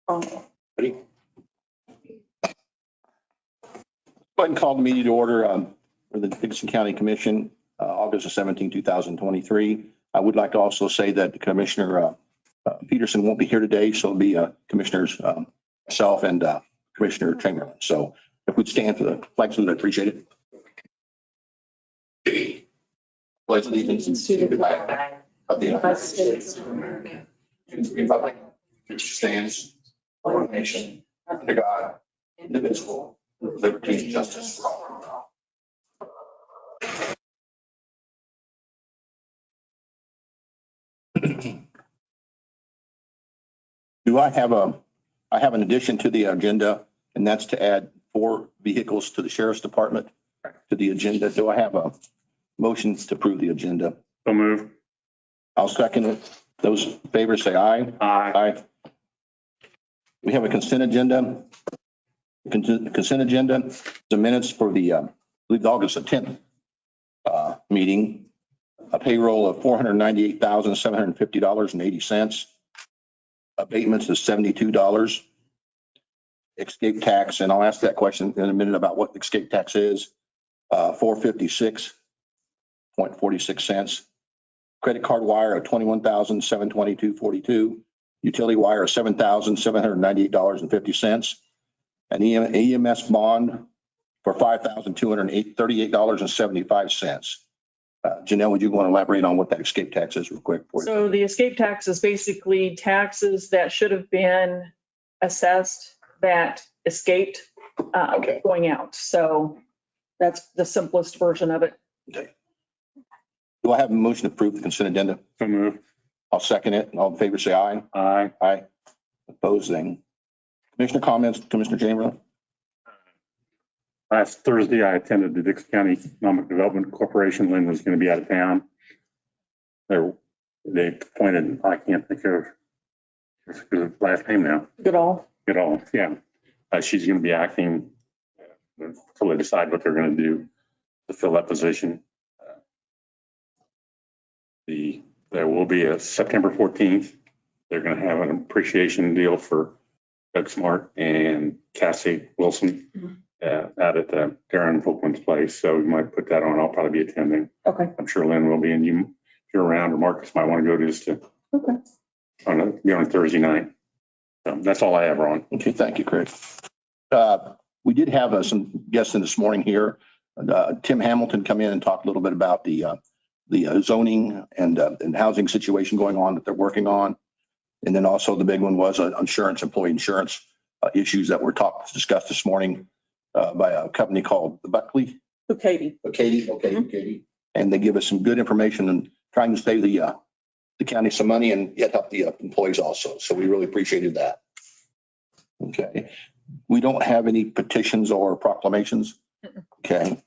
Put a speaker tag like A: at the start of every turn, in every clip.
A: Ready? Go ahead and call the meeting to order for the Dickinson County Commission, August 17, 2023. I would like to also say that Commissioner Peterson won't be here today, so it'll be Commissioners myself and Commissioner Chamberlain. So if we'd stand for the flag salute, I'd appreciate it. Pledge allegiance to the flag of the United States of America, and to the republic which stands one nation under God, indivisible, with liberty and justice for all. I have an addition to the agenda, and that's to add 4 vehicles to the Sheriff's Department to the agenda. Do I have a motion to approve the agenda?
B: So move.
A: I'll second it. Those in favor say aye.
B: Aye.
A: We have a consent agenda. Consent agenda, the minutes for the, I believe the August 10th meeting, a payroll of $498,750.80. Abatements is $72. Escape tax, and I'll ask that question in a minute about what escape tax is, 456.46 cents. Credit card wire of $21,722.42. Utility wire of $7,798.50. An EMS bond for $5,238.75. Janelle, would you want to elaborate on what that escape tax is real quick?
C: So the escape tax is basically taxes that should have been assessed that escaped going out. So that's the simplest version of it.
A: Okay. Do I have a motion to approve the consent agenda?
B: So move.
A: I'll second it. All in favor, say aye.
B: Aye.
A: Aye. Opposing. Commissioner comments, Commissioner Chamberlain?
B: Last Thursday, I attended the Dickinson County Economic Development Corporation. Lynn was going to be out of town. They appointed, I can't think of her last name now.
C: Goodall.
B: Yeah. She's going to be acting until they decide what they're going to do to fill that position. There will be a September 14th. They're going to have an appreciation deal for Doug Smart and Cassie Wilson out at Darren Volkman's place. So we might put that on. I'll probably be attending.
C: Okay.
B: I'm sure Lynn will be, and if you're around, or Marcus might want to go just to be on a Thursday night. So that's all I have, Ron.
A: Okay, thank you, Craig. We did have some guests in this morning here. Tim Hamilton come in and talk a little bit about the zoning and housing situation going on that they're working on. And then also the big one was employee insurance issues that were discussed this morning by a company called the Buckley.
C: Katie.
A: Katie. And they give us some good information and trying to save the county some money and yet help the employees also. So we really appreciated that. Okay. We don't have any petitions or proclamations. Okay.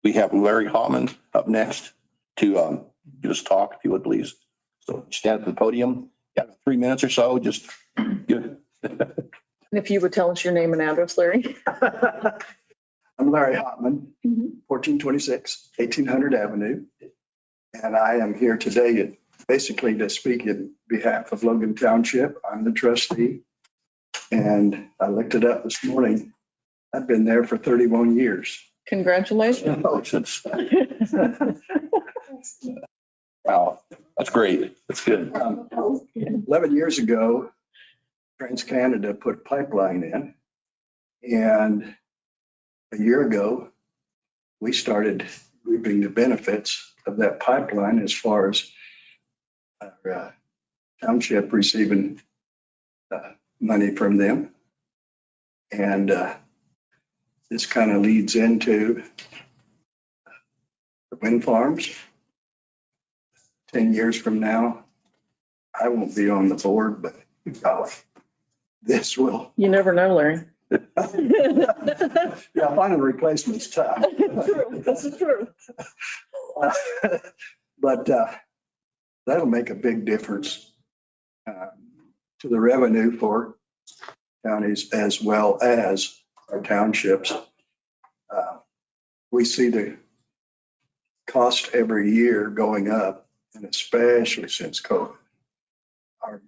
A: We have Larry Hoffman up next to give us a talk, if you would, please. So stand at the podium. You have 3 minutes or so. Just good.
C: And if you would tell us your name and address, Larry.
D: I'm Larry Hoffman, 1426 1800 Avenue. And I am here today basically to speak in behalf of Logan Township. I'm the trustee. And I looked it up this morning. I've been there for 31 years.
C: Congratulations.
A: Wow, that's great. That's good.
D: 11 years ago, TransCanada put pipeline in. And a year ago, we started reaping the benefits of that pipeline as far as our township receiving money from them. And this kind of leads into the wind farms. 10 years from now, I won't be on the board, but this will.
C: You never know, Larry.
D: Yeah, finding a replacement's tough.
C: This is true.
D: But that'll make a big difference to the revenue for counties as well as our townships. We see the cost every year going up, and especially since COVID. Our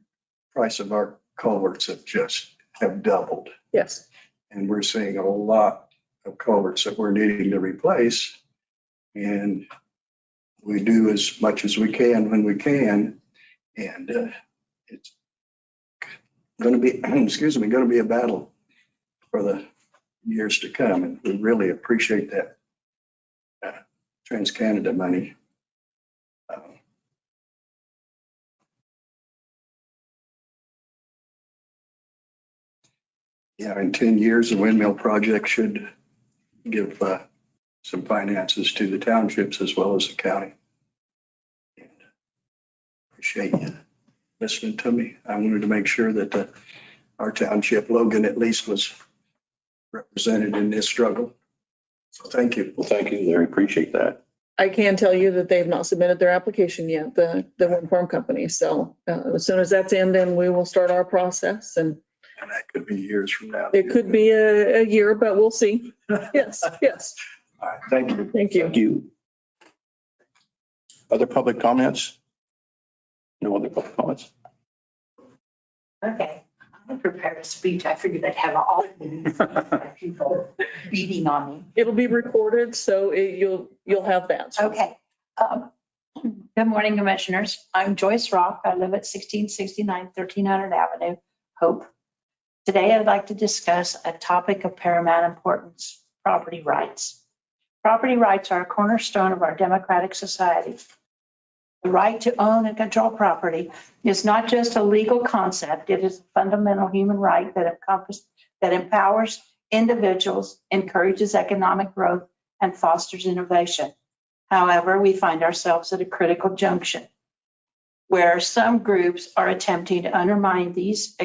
D: price of our culverts have doubled.
C: Yes.
D: And we're seeing a lot of culverts that we're needing to replace. And we do as much as we can when we can. And it's going to be, excuse me, going to be a battle for the years to come. And we really appreciate that Trans-Canada money. Yeah, in 10 years, the windmill project should give some finances to the townships as well as the county. And appreciate you listening to me. I wanted to make sure that our township, Logan at least, was represented in this struggle. So thank you.
A: Well, thank you, Larry. Appreciate that.
C: I can tell you that they've not submitted their application yet, the wind farm company. So as soon as that's in, then we will start our process, and
D: And that could be years from now.
C: it could be a year, but we'll see. Yes, yes.
D: All right, thank you.
C: Thank you.
A: Thank you. Other public comments? No other public comments?
E: Okay, I'm prepared to speak. I figured I'd have all of these people beating on me.
C: It'll be recorded, so you'll have that.
E: Okay. Good morning, Commissioners. I'm Joyce Rock. I live at 1669 1300 Avenue, Hope. Today, I'd like to discuss a topic of paramount importance, property rights. Property rights are a cornerstone of our democratic society. The right to own and control property is not just a legal concept. It is a fundamental human right that empowers individuals, encourages economic growth, and fosters innovation. However, we find ourselves at a critical junction where some groups are attempting to undermine these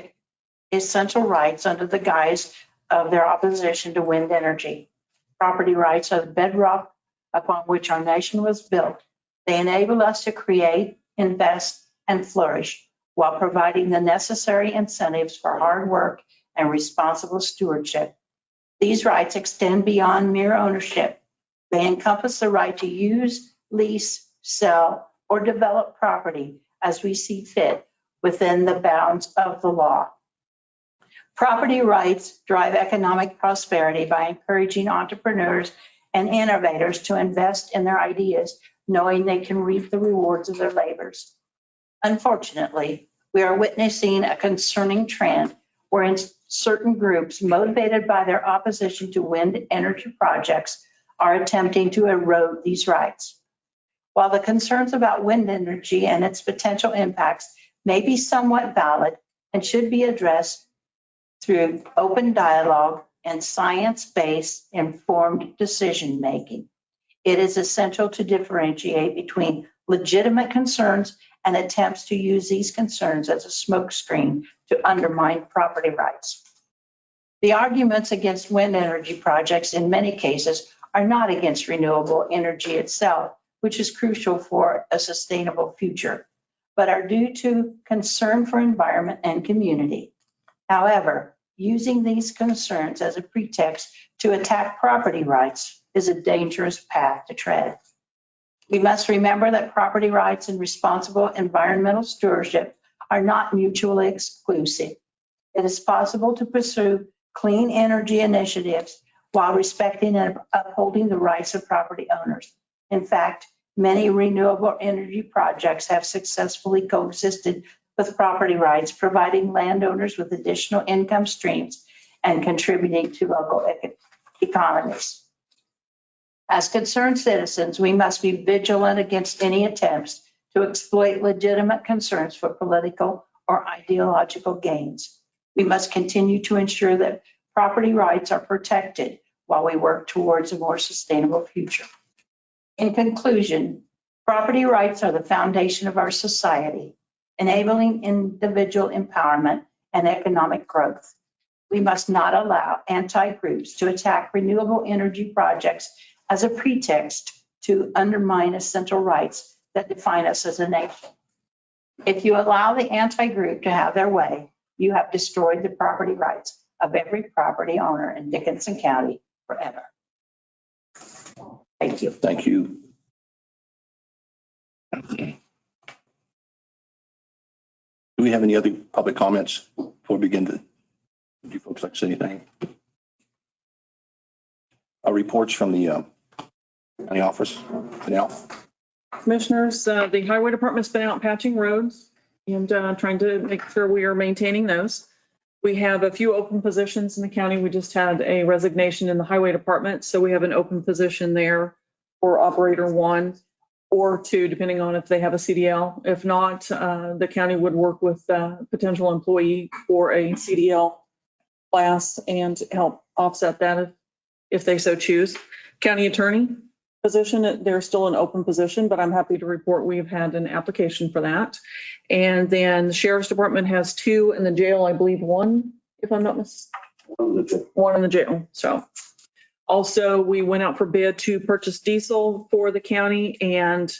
E: essential rights under the guise of their opposition to wind energy. Property rights are the bedrock upon which our nation was built. They enable us to create, invest, and flourish while providing the necessary incentives for hard work and responsible stewardship. These rights extend beyond mere ownership. They encompass the right to use, lease, sell, or develop property as we see fit within the bounds of the law. Property rights drive economic prosperity by encouraging entrepreneurs and innovators to invest in their ideas, knowing they can reap the rewards of their labors. Unfortunately, we are witnessing a concerning trend wherein certain groups motivated by their opposition to wind energy projects are attempting to erode these rights. While the concerns about wind energy and its potential impacts may be somewhat valid and should be addressed through open dialogue and science-based informed decision-making, it is essential to differentiate between legitimate concerns and attempts to use these concerns as a smokescreen to undermine property rights. The arguments against wind energy projects in many cases are not against renewable energy itself, which is crucial for a sustainable future, but are due to concern for environment and community. However, using these concerns as a pretext to attack property rights is a dangerous path to tread. We must remember that property rights and responsible environmental stewardship are not mutually exclusive. It is possible to pursue clean energy initiatives while respecting and upholding the rights of property owners. In fact, many renewable energy projects have successfully coexisted with property rights, providing landowners with additional income streams and contributing to local economies. As concerned citizens, we must be vigilant against any attempts to exploit legitimate concerns for political or ideological gains. We must continue to ensure that property rights are protected while we work towards a more sustainable future. In conclusion, property rights are the foundation of our society, enabling individual empowerment and economic growth. We must not allow anti-groups to attack renewable energy projects as a pretext to undermine essential rights that define us as a nation. If you allow the anti-group to have their way, you have destroyed the property rights of every property owner in Dickinson County forever. Thank you.
A: Thank you. Do Do we have any other public comments before we begin to, do you folks like to say anything? Reports from the county office, Janelle?
C: Commissioners, the highway department's been out patching roads and trying to make sure we are maintaining those. We have a few open positions in the county. We just had a resignation in the highway department, so we have an open position there for operator 1 or 2, depending on if they have a CDL. If not, the county would work with a potential employee for a CDL class and help offset that if they so choose. County attorney position, there's still an open position, but I'm happy to report we've had an application for that. And then the sheriff's department has 2 in the jail, I believe 1, if I'm not mistaken. 1 in the jail. So also we went out for bid to purchase diesel for the county, and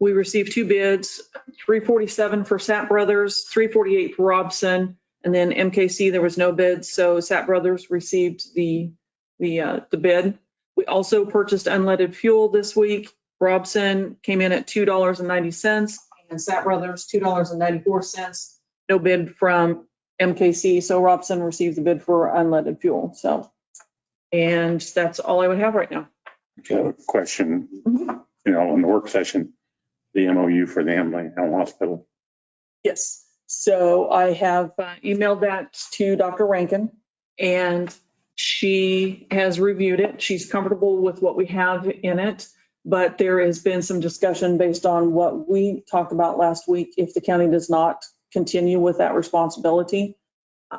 C: we received 2 bids, $347 for Sapp Brothers, $348 for Robson, and then MKC, there was no bid. So Sapp Brothers received the bid. We also purchased unleaded fuel this week. Robson came in at $2.90 and Sapp Brothers $2.94. No bid from MKC. So Robson received the bid for unleaded fuel. So, and that's all I would have right now.
B: Okay, question, you know, in the work session, the MOU for the Ambulance Hospital.
C: Yes. So I have emailed that to Dr. Rankin, and she has reviewed it. She's comfortable with what we have in it, but there has been some discussion based on what we talked about last week. If the county does not continue with that responsibility,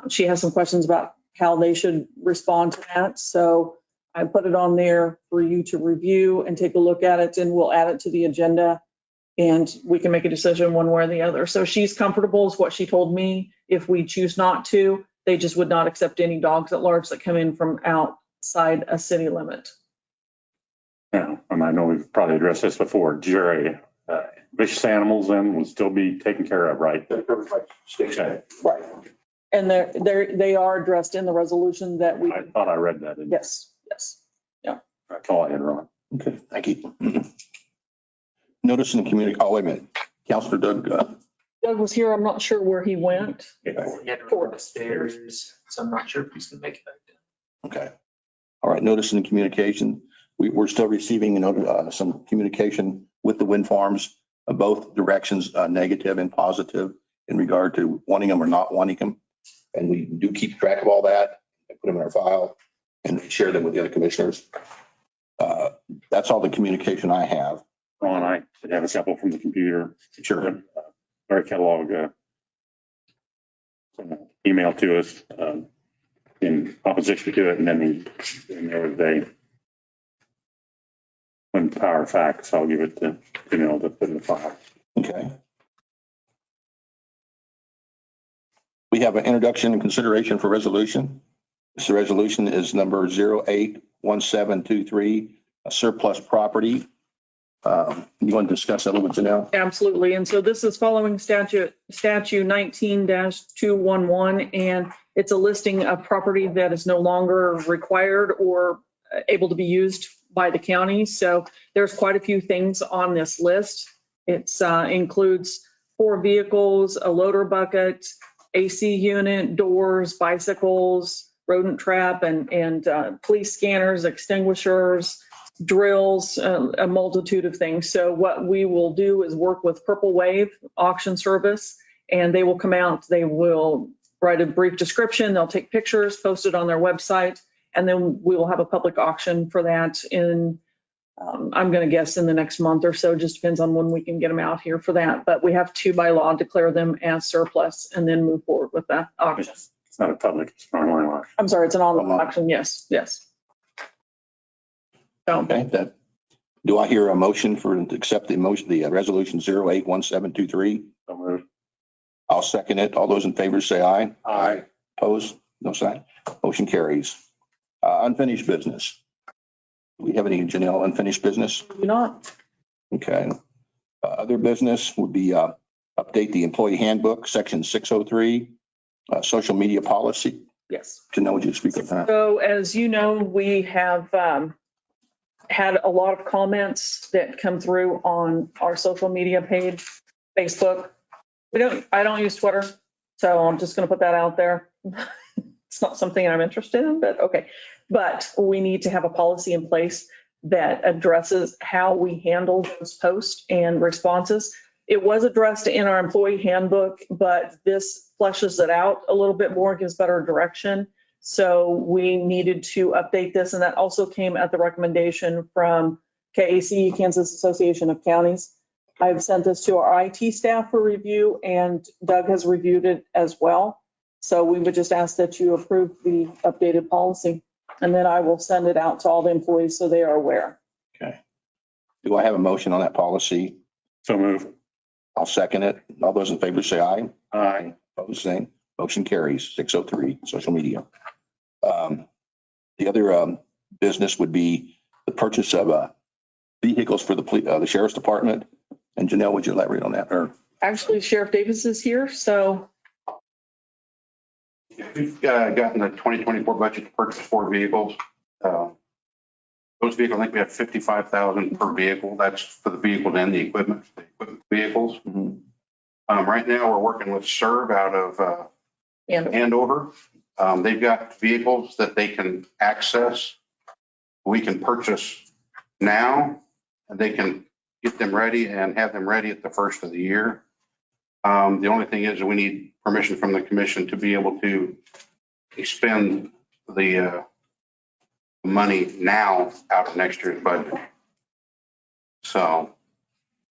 C: she has some questions about how they should respond to that. So I put it on there for you to review and take a look at it, and we'll add it to the agenda and we can make a decision one way or the other. So she's comfortable is what she told me. If we choose not to, they just would not accept any dogs at large that come in from outside a city limit.
B: Yeah, and I know we've probably addressed this before. Jerry, vicious animals then will still be taken care of, right? Okay.
C: Right. And they are addressed in the resolution that we.
B: I thought I read that.
C: Yes, yes.
B: That's all I had, Ron.
A: Okay, thank you. Notice in the community, oh, wait a minute. Counselor Doug.
C: Doug was here. I'm not sure where he went.
F: He had to run upstairs, so I'm not sure if he's gonna make it back down.
A: Okay. All right, notice in the communication, we're still receiving some communication with the wind farms, both directions, negative and positive, in regard to wanting them or not wanting them. And we do keep track of all that and put them in our file and share them with the other commissioners. That's all the communication I have.
B: Ron, I should have a couple from the computer.
A: Sure.
B: Our catalog email to us in opposition to it, and then there was a one power facts. I'll give it to to put in the file.
A: Okay. We have an introduction and consideration for resolution. This resolution is number 081723, a surplus property. You want to discuss that a little bit, Janelle?
C: Absolutely. And so this is following statute 19-211, and it's a listing of property that is no longer required or able to be used by the county. So there's quite a few things on this list. It includes 4 vehicles, a loader bucket, AC unit, doors, bicycles, rodent trap, and police scanners, extinguishers, drills, a multitude of things. So what we will do is work with Purple Wave Auction Service, and they will come out, they will write a brief description, they'll take pictures, post it on their website, and then we will have a public auction for that in, I'm going to guess in the next month or so, just depends on when we can get them out here for that. But we have to, by law, declare them as surplus and then move forward with that auction.
B: It's not a public, it's an online auction.
C: I'm sorry, it's an online auction. Yes, yes. So,
A: Okay, do I hear a motion to accept the resolution 081723?
B: So moved.
A: I'll second it. All those in favor say aye. Aye. Opposed? No sign. Motion carries. Unfinished business. Do we have any, Janelle, unfinished business?
C: do not.
A: Okay. Other business would be update the employee handbook, section 603, social media policy.
C: Yes.
A: Janelle, would you speak of that?
C: So as you know, we have had a lot of comments that come through on our social media page, Facebook. I don't use Twitter. So I'm just going to put that out there. It's not something I'm interested in, but okay. But we need to have a policy in place that addresses how we handle those posts and responses. It was addressed in our employee handbook, but this fleshes it out a little bit more, gives better direction. So we needed to update this, and that also came at the recommendation from KAC, Kansas Association of Counties. I've sent this to our IT staff for review, and Doug has reviewed it as well. So we would just ask that you approve the updated policy, and then I will send it out to all the employees so they are aware.
A: Okay. Do I have a motion on that policy?
B: So move.
A: I'll second it. All those in favor say aye.
B: Aye.
A: Opposed, same. Motion carries. 603, social media. The other business would be the purchase of vehicles for the sheriff's department. And Janelle, would you elaborate on that? Or
C: Actually, Sheriff Davis is here, so
G: We've gotten the 2024 budget to purchase 4 vehicles. Those vehicles, I think we have 55,000 per vehicle. That's for the vehicles and the equipment vehicles.
A: Mhm.
G: Right now, we're working with Serve out of
C: and
G: Andover. They've got vehicles that they can access. We can purchase now, and they can get them ready and have them ready at the first of the year. The only thing is that we need permission from the commission to be able to expend the money now out of next year's budget. So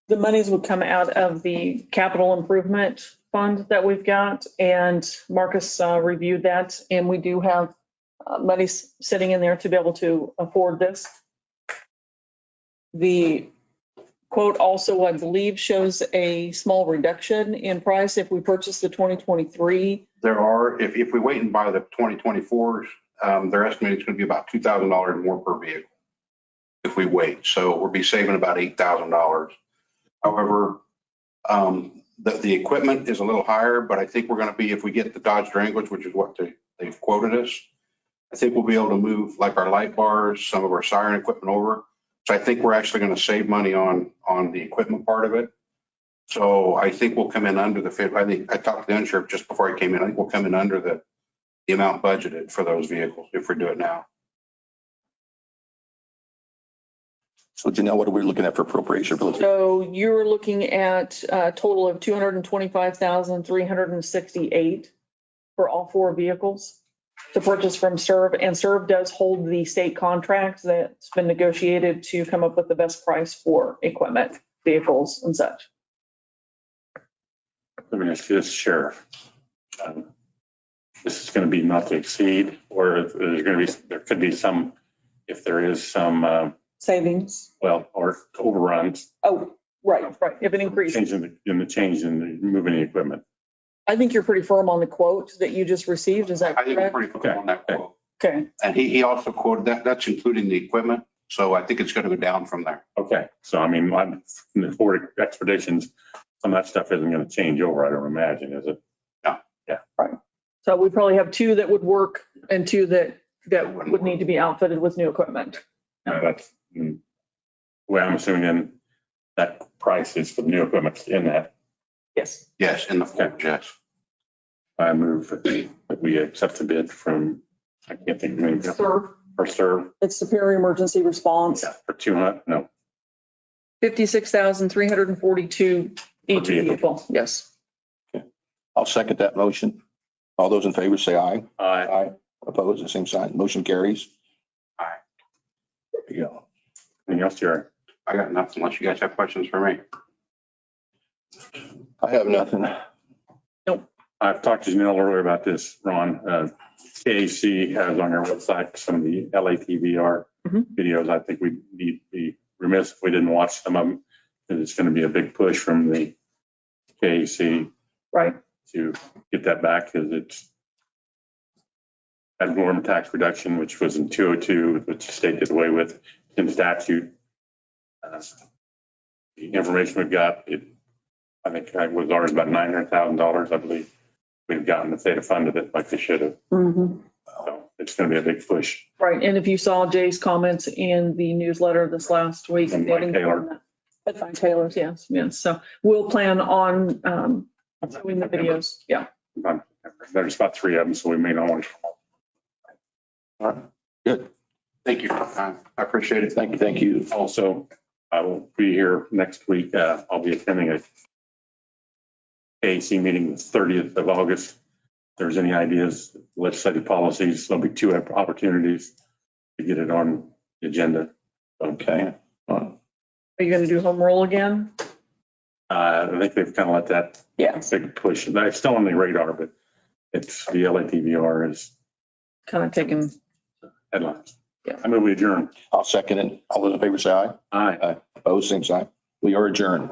C: the monies would come out of the capital improvement fund that we've got, and Marcus reviewed that, and we do have money sitting in there to be able to afford this. The quote also, I believe, shows a small reduction in price if we purchase the 2023.
G: there are, if we wait and buy the 2024s, they're estimating it's going to be about $2,000 more per vehicle if we wait. So we'll be saving about $8,000. However, the equipment is a little higher, but I think we're going to be, if we get the Dodge Durangos, which is what they've quoted us, I think we'll be able to move like our light bars, some of our siren equipment over. So I think we're actually going to save money on the equipment part of it. So I think we'll come in under the, I think I talked to the insurer just before I came in. I think we'll come in under the amount budgeted for those vehicles if we do it now.
A: So Janelle, what are we looking at for appropriation?
C: So you're looking at a total of 225,368 for all 4 vehicles to purchase from Serve, and Serve does hold the state contract that's been negotiated to come up with the best price for equipment, vehicles and such.
B: Let me ask you this, Sheriff. This is going to be not to exceed, or there's going to be, there could be some, if there is some,
C: Savings.
B: well, or overruns,
C: Oh, right. If it increases.
B: change in the moving the equipment.
C: I think you're pretty firm on the quote that you just received. Is that
G: I think we're
C: correct?
G: pretty clear on that quote.
C: Okay.
G: And he also quoted that, that's including the equipment. So I think it's going to go down from there.
B: Okay, so I mean, I'm, in the Ford Expeditions, some of that stuff isn't going to change over, I don't imagine, is it?
C: So we probably have 2 that would work and 2 that would need to be outfitted with new equipment.
B: That's, well, I'm assuming then that price is for the new equipment in that.
C: Yes.
G: Yes, in the Ford, yes.
B: I move that we accept the bid from, I can't think of the name,
C: Serve.
B: or Serve,
C: It's Superior Emergency Response,
B: for 200, no,
C: 56,342 each
B: Per vehicle.
C: vehicle. Yes.
A: I'll second that motion. All those in favor say aye.
B: I,
A: Opposed, the same sign. Motion carries.
G: Aye.
A: There you go.
B: anything else, Jerry?
G: I got nothing unless you guys have questions for me.
A: I have nothing.
B: I've talked to Janelle earlier about this, Ron. KAC has on their website some of the LATVR
C: Mhm.
B: videos. I think we need to be remiss if we didn't watch some of them, because it's going to be a big push from the KAC
C: Right.
B: to get that back, because it's ad valorem tax reduction, which was in 202, which the state did away with in statute. The information we've got, I think it was ours about $900,000, I believe. We've gotten, if they'd have funded it like they should have.
C: Mhm.
B: So it's going to be a big push.
C: Right. And if you saw Jay's comments in the newsletter this last week.
B: And Mike Taylor.
C: At Taylor's, yes. So we'll plan on showing the videos. Yeah.
B: There's about 3 of them, so we may not want to.
A: All right, good.
G: Thank you for your time. I appreciate it.
A: Thank you, thank you.
B: Also, I will be here next week. I'll be attending a AAC meeting the 30th of August. If there's any ideas, legislative policies, there'll be 2 opportunities to get it on the agenda.
A: Okay.
C: Are you going to do home rule again?
B: I think they've kind of let that
C: Yeah.
B: big push. They're still on the radar, but it's the LATVR is
C: Kind of taking,
B: headlines.
C: Yeah.
B: I move we adjourn.
A: I'll second it. All those in favor say aye.
B: Aye.
A: Opposed, same sign. We are adjourned.